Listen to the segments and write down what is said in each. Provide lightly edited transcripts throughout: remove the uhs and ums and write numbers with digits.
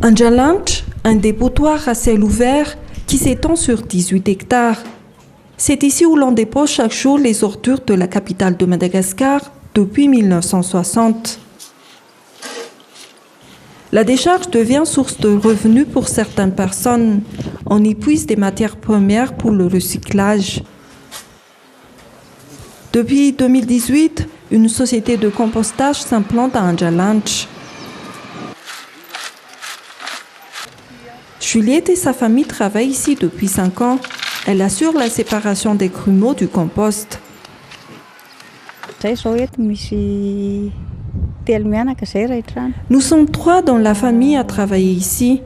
Anjalanche, un dépotoir à ciel ouvert qui s'étend sur 18 hectares. C'est ici où l'on dépose chaque jour les ordures de la capitale de Madagascar depuis 1960. La décharge devient source de revenus pour certaines personnes. On y puise des matières premières pour le recyclage. Depuis 2018, une société de compostage s'implante à Anjalanche. Juliette et sa famille travaillent ici depuis 5 ans. Elle assure la séparation des grumeaux du compost. Nous sommes 3 dans la famille à travailler ici.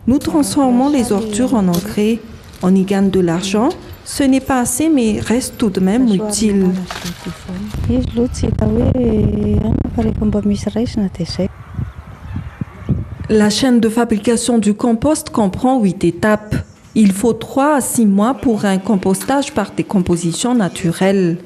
Nous transformons les ordures en engrais. On y gagne de l'argent. Ce n'est pas assez, mais reste tout de même utile. La chaîne de fabrication du compost comprend 8 étapes. Il faut 3 à 6 mois pour un compostage par décomposition naturelle.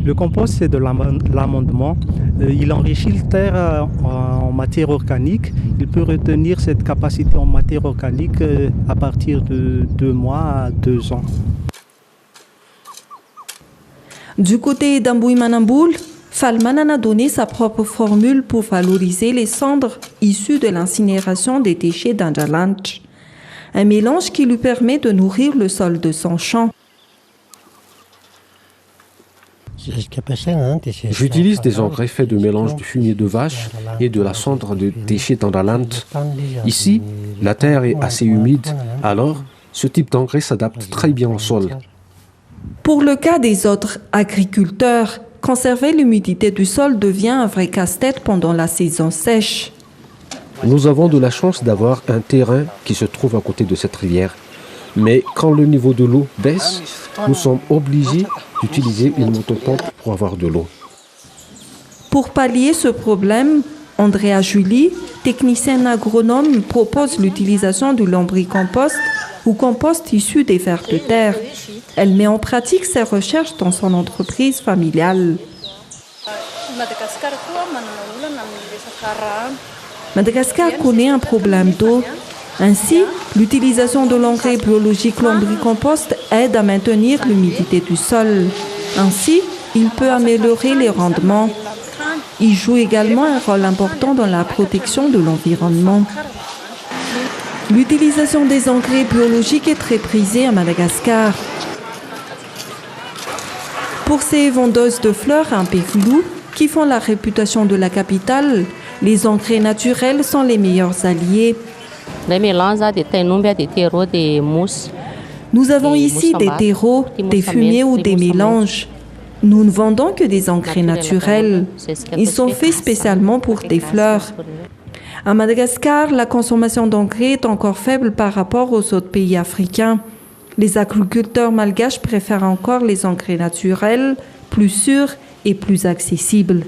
Le compost, c'est de l'amendement. Il enrichit la terre en matière organique. Il peut retenir cette capacité en matière organique à partir de 2 mois à 2 ans. Du côté d'Ambouy-Manamboul, Falman a donné sa propre formule pour valoriser les cendres issues de l'incinération des déchets d'Anjalanche. Un mélange qui lui permet de nourrir le sol de son champ. J'utilise des engrais faits de mélange de fumier de vache et de la cendre de déchets d'Anjalanche. Ici, la terre est assez humide, alors ce type d'engrais s'adapte très bien au sol. Pour le cas des autres agriculteurs, conserver l'humidité du sol devient un vrai casse-tête pendant la saison sèche. Nous avons de la chance d'avoir un terrain qui se trouve à côté de cette rivière. Mais quand le niveau de l'eau baisse, nous sommes obligés d'utiliser une motopompe pour avoir de l'eau. Pour pallier ce problème, Andrea Julie, technicienne agronome, propose l'utilisation du lombricompost ou compost issu des vers de terre. Elle met en pratique ses recherches dans son entreprise familiale. Madagascar connaît un problème d'eau. Ainsi, l'utilisation de l'engrais biologique lombricompost aide à maintenir l'humidité du sol. Ainsi, il peut améliorer les rendements. Il joue également un rôle important dans la protection de l'environnement. L'utilisation des engrais biologiques est très prisée à Madagascar. Pour ces vendeuses de fleurs à Mpefulu, qui font la réputation de la capitale, les engrais naturels sont les meilleurs alliés. Nous avons ici des terreaux, des fumiers ou des mélanges. Nous ne vendons que des engrais naturels. Ils sont faits spécialement pour des fleurs. À Madagascar, la consommation d'engrais est encore faible par rapport aux autres pays africains. Les agriculteurs malgaches préfèrent encore les engrais naturels, plus sûrs et plus accessibles.